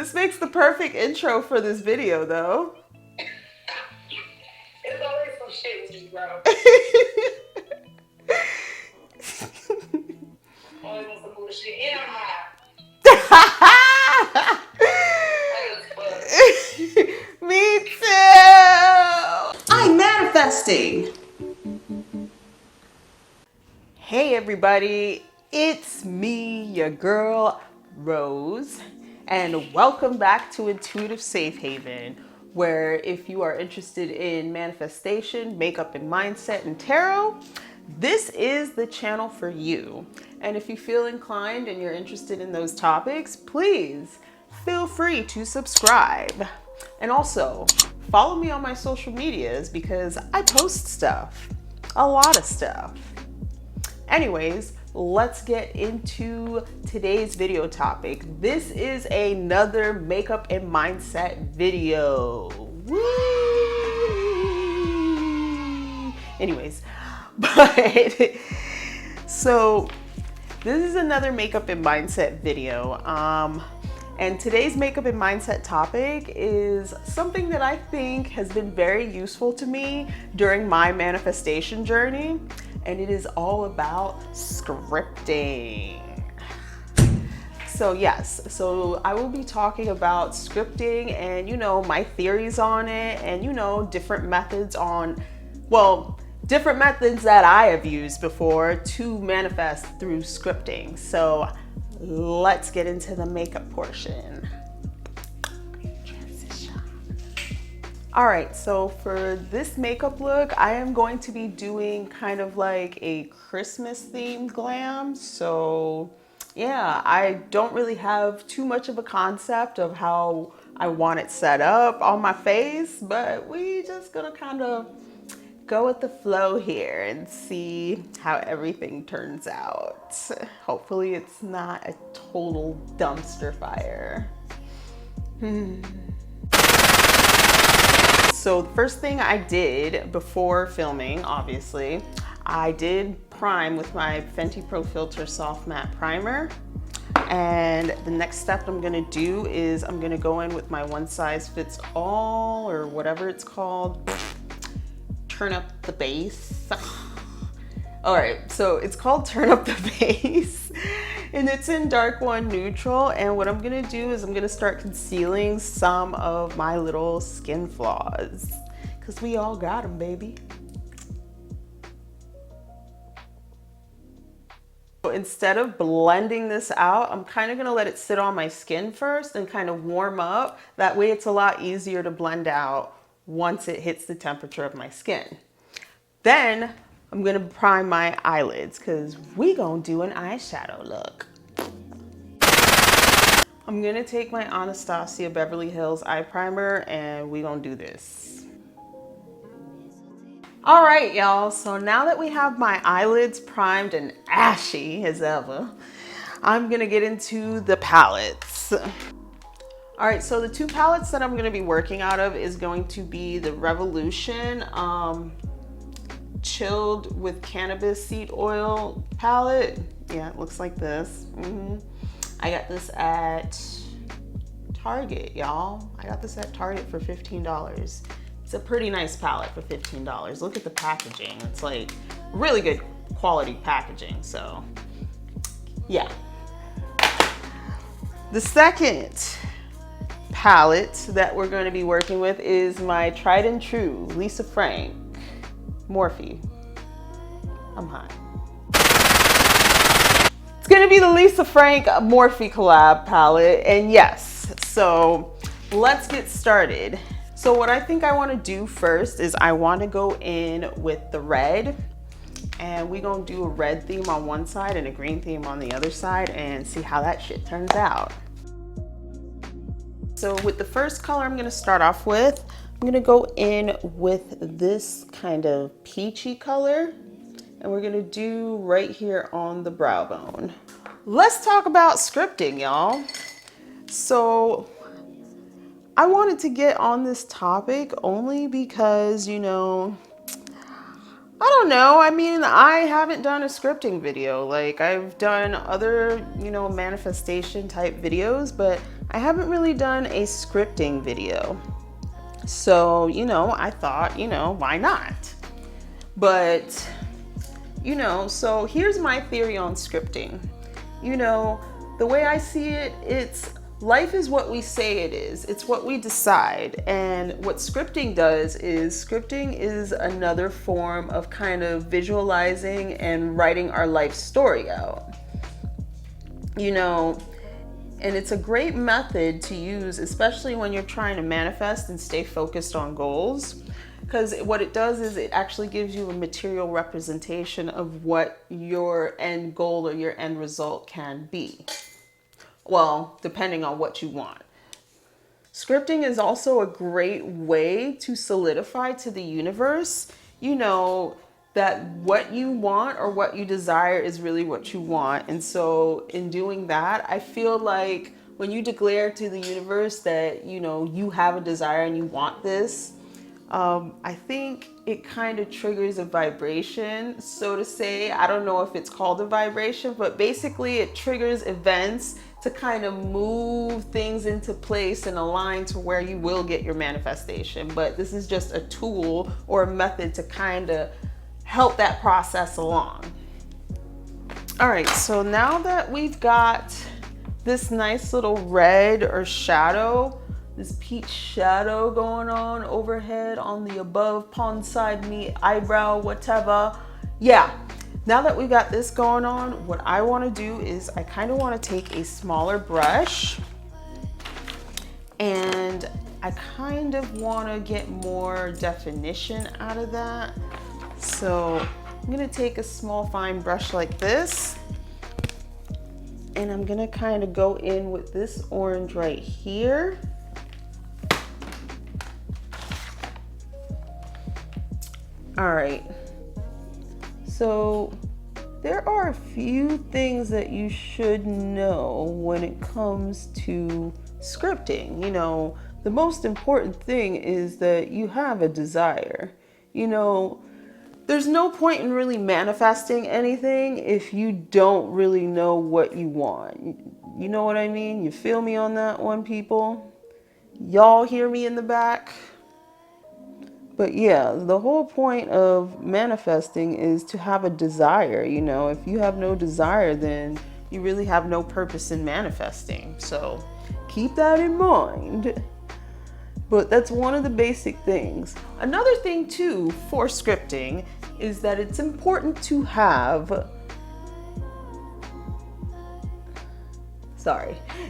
This makes the perfect intro for this video, though. It's always some shit with you, bro. Always on some bullshit. And I'm high. Me too. I'm manifesting. Hey everybody, it's me, your girl, Rose, and welcome back to Intuitive Safe Haven, where if you are interested in manifestation, makeup and mindset, and tarot, this is the channel for you. And if you feel inclined and you're interested in those topics, please feel free to subscribe. And also, follow me on my social medias because I post stuff, a lot of stuff. Anyways, let's get into today's video topic. This is another makeup and mindset video. Woo! Anyways, so this is another makeup and mindset video. And today's makeup and mindset topic is something that I think has been very useful to me during my manifestation journey. And it is all about scripting. So yes, so I will be talking about scripting and, you know, my theories on it and, you know, different methods that I have used before to manifest through scripting. So let's get into the makeup portion. All right, so for this makeup look, I am going to be doing kind of like a Christmas themed glam. So yeah, I don't really have too much of a concept of how I want it set up on my face, but we just gonna kind of go with the flow here and see how everything turns out. Hopefully it's not a total dumpster fire. So the first thing I did before filming, obviously, I did prime with my Fenty Pro Filter Soft Matte Primer. And the next step I'm gonna do is I'm gonna go in with my one size fits all, or whatever it's called, turn up the base. All right, so it's called Turn Up the Base, and it's in Dark One Neutral. And what I'm gonna do is I'm gonna start concealing some of my little skin flaws, because we all got them, baby. So instead of blending this out, I'm kind of gonna let it sit on my skin first and kind of warm up. That way it's a lot easier to blend out once it hits the temperature of my skin. Then I'm gonna prime my eyelids because we gonna do an eyeshadow look. I'm gonna take my Anastasia Beverly Hills eye primer and we gonna do this. All right, y'all, so now that we have my eyelids primed and ashy as ever, I'm gonna get into the palettes. All right, so the two palettes that I'm gonna be working out of is going to be the Revolution Chilled with Cannabis Seed Oil palette. Yeah, it looks like this. I got this at Target, y'all. I got this at Target for $15. It's a pretty nice palette for $15. Look at the packaging. It's like really good quality packaging, so yeah. The second palette that we're going to be working with is my tried and true Lisa Frank Morphe. I'm high. It's gonna be the Lisa Frank Morphe collab palette, and yes, so let's get started. So what I think I want to do first is I want to go in with the red, and we're gonna do a red theme on one side and a green theme on the other side and see how that shit turns out. So with the first color I'm gonna start off with, I'm gonna go in with this kind of peachy color, and we're gonna do right here on the brow bone. Let's talk about scripting, y'all. So I wanted to get on this topic only because, you know, I don't know. I mean, I haven't done a scripting video. Like, I've done other, manifestation type videos, but I haven't really done a scripting video. So, I thought, why not? But, so here's my theory on scripting. The way I see it, it's life is what we say it is. It's what we decide. And what scripting does is scripting is another form of kind of visualizing and writing our life story out. And it's a great method to use, especially when you're trying to manifest and stay focused on goals. Because what it does is it actually gives you a material representation of what your end goal or your end result can be. Well, depending on what you want. Scripting is also a great way to solidify to the universe, that what you want or what you desire is really what you want. And so in doing that, I feel like when you declare to the universe that, you have a desire and you want this, I think it kind of triggers a vibration, so to say. I don't know if it's called a vibration, but basically it triggers events to kind of move things into place and align to where you will get your manifestation. But this is just a tool or a method to kind of help that process along. All right, so now that we've got this nice little red or shadow, this peach shadow going on overhead on the above pond side me eyebrow, whatever. Yeah, now that we got this going on, what I want to do is I kind of want to take a smaller brush and I kind of want to get more definition out of that. So I'm going to take a small fine brush like this and I'm going to kind of go in with this orange right here. All right, so there are a few things that you should know when it comes to scripting. The most important thing is that you have a desire. There's no point in really manifesting anything if you don't really know what you want. You know what I mean? You feel me on that one, people? Y'all hear me in the back? But yeah, the whole point of manifesting is to have a desire. If you have no desire, then you really have no purpose in manifesting. So keep that in mind. But that's one of the basic things. Another thing too for scripting is that it's important to have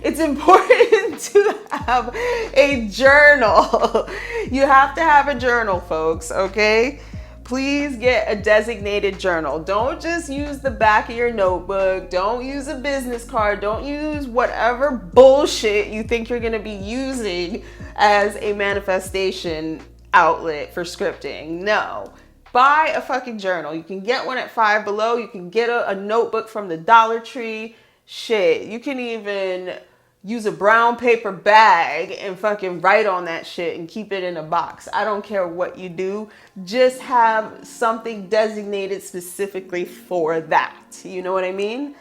it's important to have a journal. You have to have a journal, folks, okay? Please get a designated journal. Don't just use the back of your notebook. Don't use a business card. Don't use whatever bullshit you think you're gonna be using as a manifestation outlet for scripting. No. Buy a fucking journal. You can get one at Five Below. You can get a notebook from the Dollar Tree. Shit, you can even use a brown paper bag and fucking write on that shit and keep it in a box. I don't care what you do. Just have something designated specifically for that. You know what I mean?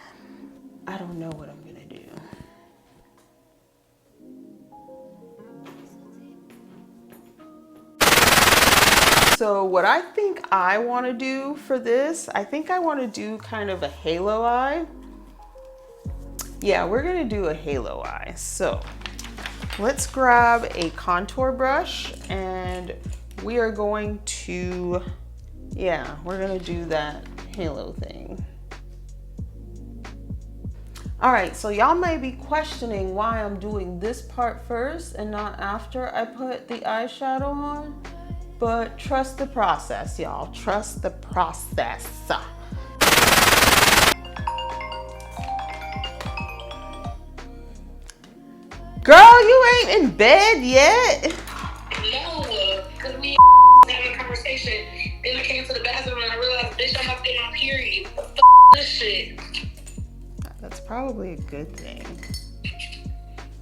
I don't know what I'm gonna do. So what I think I want to do for this, I think I want to do kind of a halo eye. Yeah, we're gonna do a halo eye. So let's grab a contour brush and we are going to, we're gonna do that halo thing. All right, so y'all may be questioning why I'm doing this part first and not after I put the eyeshadow on, but trust the process, y'all. Trust the process. Girl, you ain't in bed yet? No, because we having a conversation. Then I came to the bathroom and I realized, bitch, I'm not getting on period. What the this shit? That's probably a good thing.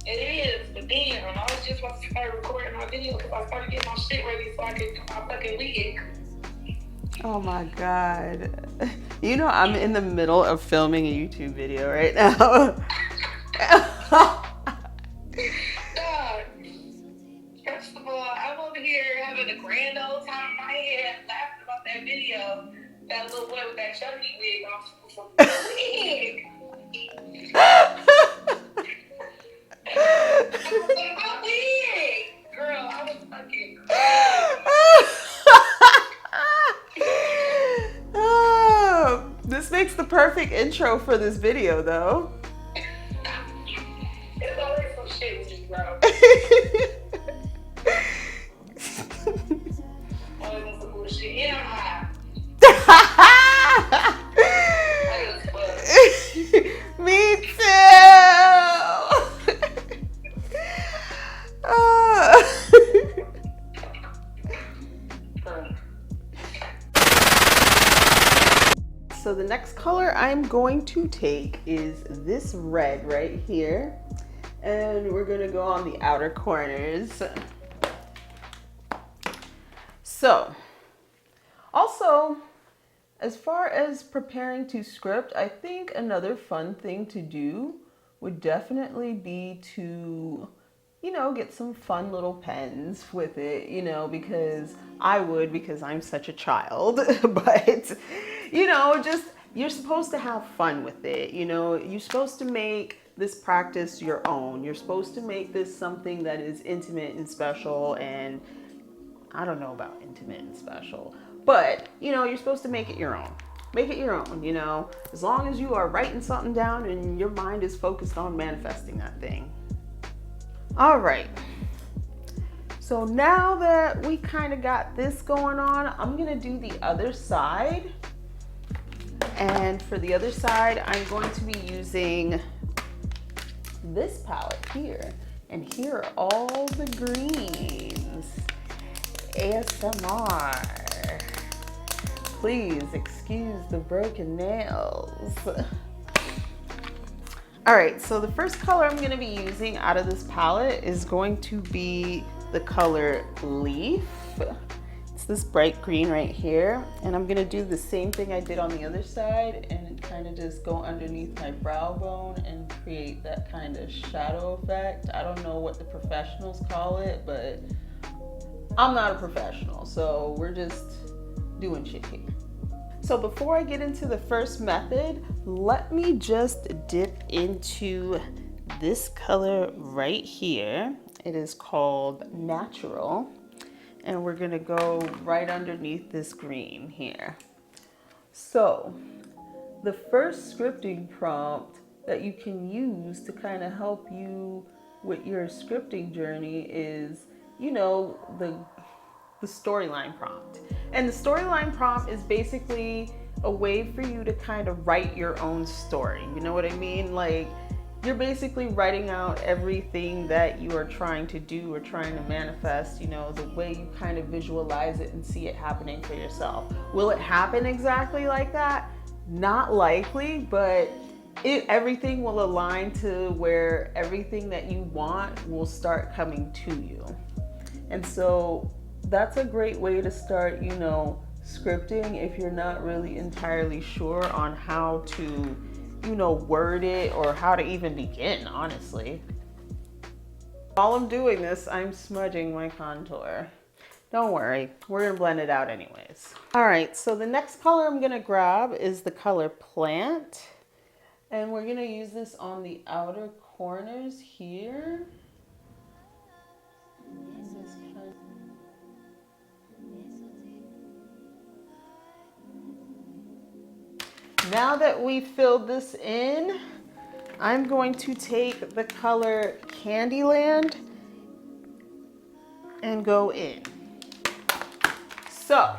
It is, but then I was just about to start recording my video because I started getting my shit ready so I could do my fucking wig. Oh my God. You know, I'm in the middle of filming a YouTube video right now. Dog, first of all, I'm over here having a grand old time in my head laughing about that video. That little boy with that chunky wig on. Wig! My wig! Girl, I was fucking Oh, this makes the perfect intro for this video, though. It's always some shit with you, bro. Always on some bullshit. And I'm high. Me too. So the next color I'm going to take is this red right here. And we're gonna go on the outer corners. So, also, as far as preparing to script, I think another fun thing to do would definitely be to, you know, get some fun little pens with it, you know, because I'm such a child, but, you know, just, you're supposed to have fun with it, you know, you're supposed to make this practice your own. You're supposed to make this something that is intimate and special, and I don't know about intimate and special, but, you know, you're supposed to make it your own. Make it your own, you know, as long as you are writing something down and your mind is focused on manifesting that thing. All right. So now that we kind of got this going on, I'm going to do the other side. And for the other side, I'm going to be using this palette here. And here are all the greens. ASMR. Please excuse the broken nails. All right, so the first color I'm going to be using out of this palette is going to be the color Leaf. It's this bright green right here, and I'm going to do the same thing I did on the other side and kind of just go underneath my brow bone and create that kind of shadow effect. I don't know what the professionals call it, but I'm not a professional, so we're just doing shit here. So before I get into the first method, let me just dip into this color right here. It is called Natural, and we're gonna go right underneath this green here. So the first scripting prompt that you can use to kind of help you with your scripting journey is, you know, the storyline prompt. And the storyline prompt is basically a way for you to kind of write your own story. You know what I mean? Like, you're basically writing out everything that you are trying to do or trying to manifest, you know, the way you kind of visualize it and see it happening for yourself. Will it happen exactly like that? Not likely, but everything will align to where everything that you want will start coming to you. And so that's a great way to start, you know, scripting if you're not really entirely sure on how to, you know, word it or how to even begin, honestly. While I'm doing this, I'm smudging my contour. Don't worry, we're gonna blend it out anyways. All right, so the next color I'm gonna grab is the color Plant. And we're gonna use this on the outer corners here. Now that we filled this in, I'm going to take the color Candyland and go in. So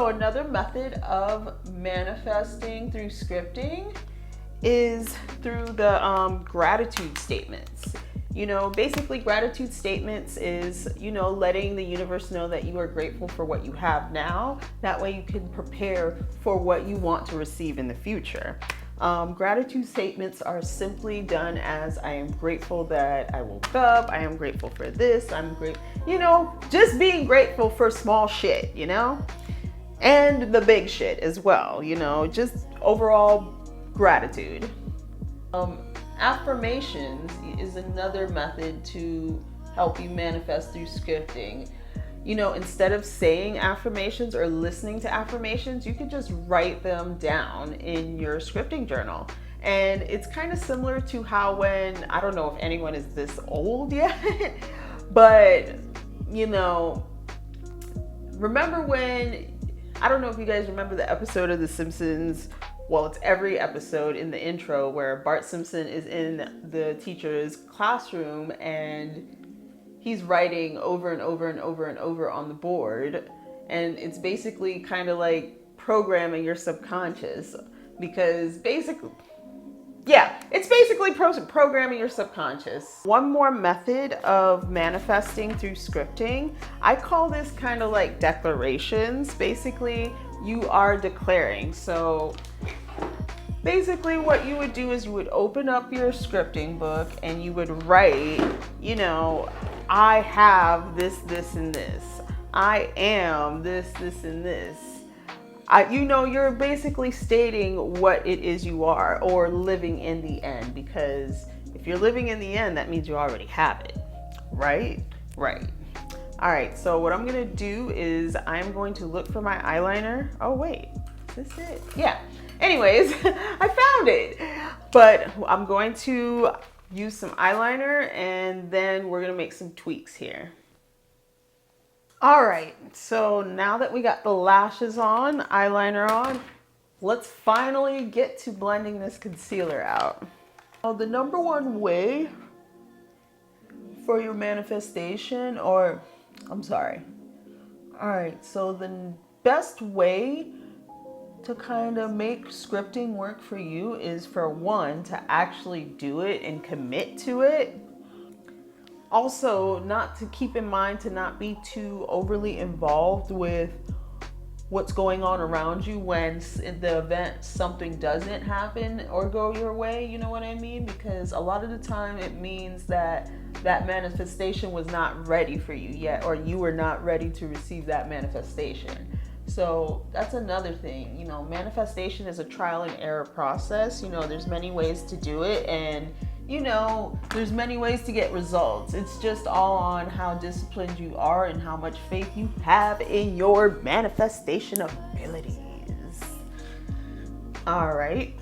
another method of manifesting through scripting is through the gratitude statements. You know, basically gratitude statements is, you know, letting the universe know that you are grateful for what you have now. That way you can prepare for what you want to receive in the future. Gratitude statements are simply done as I am grateful that I woke up. I am grateful for this. I'm great, just being grateful for small shit, and the big shit as well, just overall gratitude. Affirmations is another method to help you manifest through scripting. Instead of saying affirmations or listening to affirmations, you could just write them down in your scripting journal. And it's kind of similar to how I don't know if anyone is this old yet, but, remember I don't know if you guys remember the episode of The Simpsons. Well, it's every episode in the intro where Bart Simpson is in the teacher's classroom and he's writing over and over and over and over on the board. And it's basically kind of like programming your subconscious, because it's basically programming your subconscious. One more method of manifesting through scripting, I call this kind of like declarations. Basically, you are declaring. So basically what you would do is you would open up your scripting book and you would write, I have this, this, and this. I am this, this, and this. You're basically stating what it is you are, or living in the end, because if you're living in the end, that means you already have it, right? Right. All right, so what I'm gonna do is I'm going to look for my eyeliner. Oh wait, is this it? Yeah. Anyways, I found it. But I'm going to use some eyeliner and then we're gonna make some tweaks here. All right, so now that we got the lashes on, eyeliner on, let's finally get to blending this concealer out. The number one way for your manifestation, all right, so the best way to kind of make scripting work for you is, for one, to actually do it and commit to it. Also, not to keep in mind to not be too overly involved with what's going on around you when in the event something doesn't happen or go your way, you know what I mean? Because a lot of the time it means that manifestation was not ready for you yet, or you were not ready to receive that manifestation. So that's another thing, manifestation is a trial and error process. There's many ways to do it, and there's many ways to get results. It's just all on how disciplined you are and how much faith you have in your manifestation abilities. All right,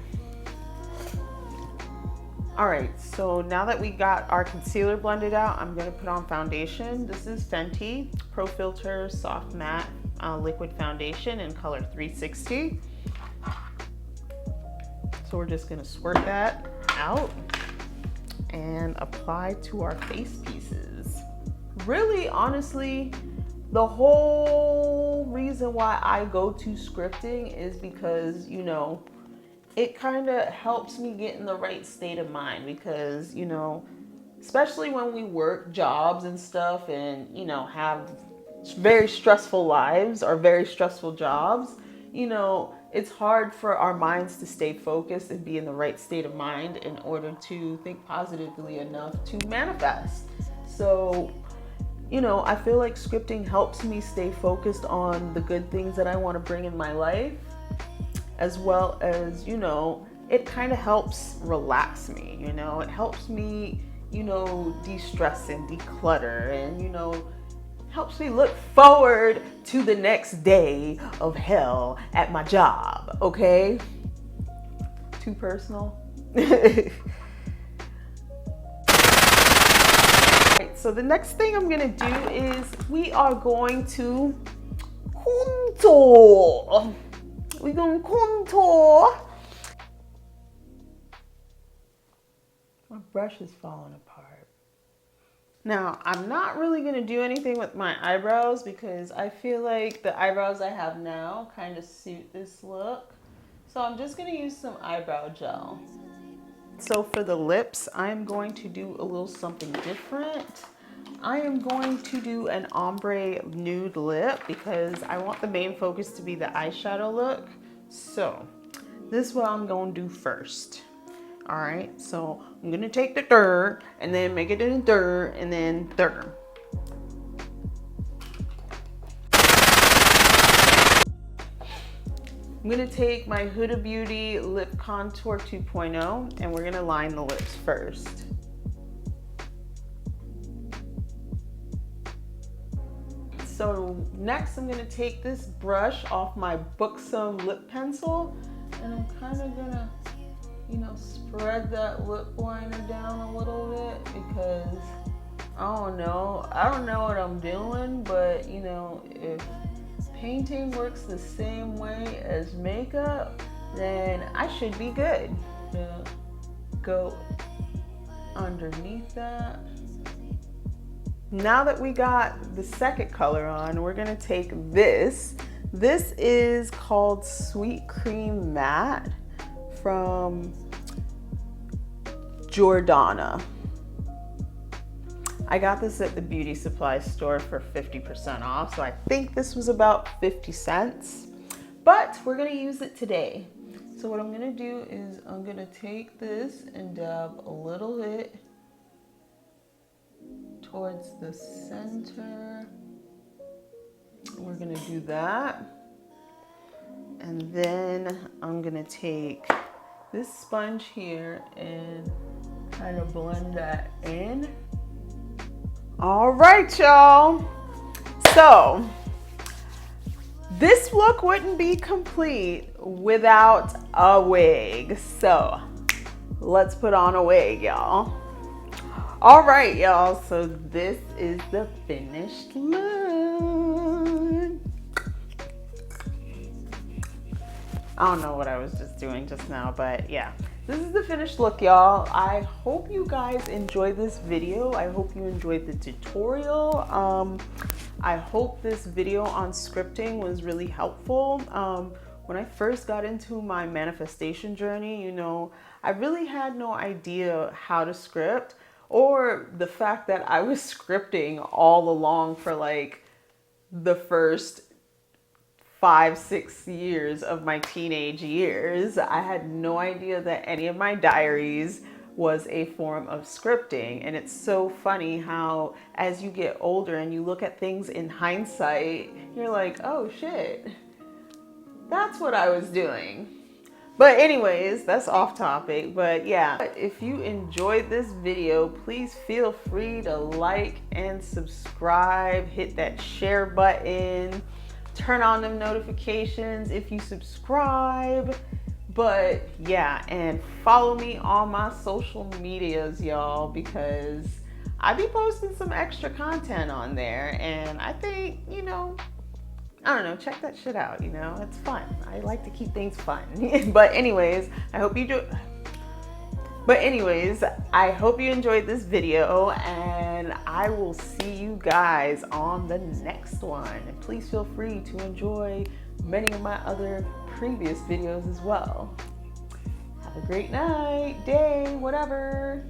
so now that we got our concealer blended out, I'm gonna put on foundation. This is Fenty Pro Filter Soft Matte Liquid Foundation in color 360. So we're just gonna squirt that out and apply to our face pieces. Really, honestly, the whole reason why I go to scripting is because, it kind of helps me get in the right state of mind, because, especially when we work jobs and stuff and, have very stressful lives or very stressful jobs, it's hard for our minds to stay focused and be in the right state of mind in order to think positively enough to manifest. So, I feel like scripting helps me stay focused on the good things that I want to bring in my life, as well as, it kind of helps relax me, it helps me, de-stress and declutter, and, helps me look forward to the next day of hell at my job, okay? Too personal? Right, so the next thing I'm gonna do is we are going to contour. We're gonna contour. My brush is falling apart. Now, I'm not really going to do anything with my eyebrows because I feel like the eyebrows I have now kind of suit this look. So I'm just going to use some eyebrow gel. So for the lips, I'm going to do a little something different. I am going to do an ombre nude lip because I want the main focus to be the eyeshadow look. So This is what I'm gonna do first. All right, so I'm gonna take the third and then make it in third and then third. I'm gonna take my Huda Beauty Lip Contour 2.0 and we're gonna line the lips first. So next I'm gonna take this brush off my Buxom lip pencil and I'm kind of gonna, you know, spread that lip liner down a little bit because I don't know what I'm doing, but you know, if painting works the same way as makeup, then I should be good. Go underneath that. Now that we got the second color on, we're gonna take this. This is called Sweet Cream Matte from Jordana. I got this at the beauty supply store for 50% off, so I think this was about 50 cents, but we're gonna use it today. So what I'm gonna do is I'm gonna take this and dab a little bit towards the center. We're gonna do that. And then I'm gonna take this sponge here and kind of blend that in. All right, y'all. So this look wouldn't be complete without a wig. So let's put on a wig, y'all. All right, y'all. So this is the finished look. I don't know what I was just doing just now, but yeah. This is the finished look, y'all. I hope you guys enjoyed this video. I hope you enjoyed the tutorial. I hope this video on scripting was really helpful. When I first got into my manifestation journey, you know, I really had no idea how to script, or the fact that I was scripting all along for like the first 5-6 years of my teenage years. I had no idea that any of my diaries was a form of scripting. And it's so funny how as you get older and you look at things in hindsight, you're like, oh shit, that's what I was doing. But anyways, that's off topic. But yeah, if you enjoyed this video, please feel free to like and subscribe, hit that share button, turn on them notifications if you subscribe. But yeah, and follow me on my social medias, y'all, because I be posting some extra content on there, and I think, you know, I don't know, check that shit out, you know, it's fun. I like to keep things fun. But anyways, I hope you enjoyed this video, and I will see you guys on the next one. And please feel free to enjoy many of my other previous videos as well. Have a great night, day, whatever.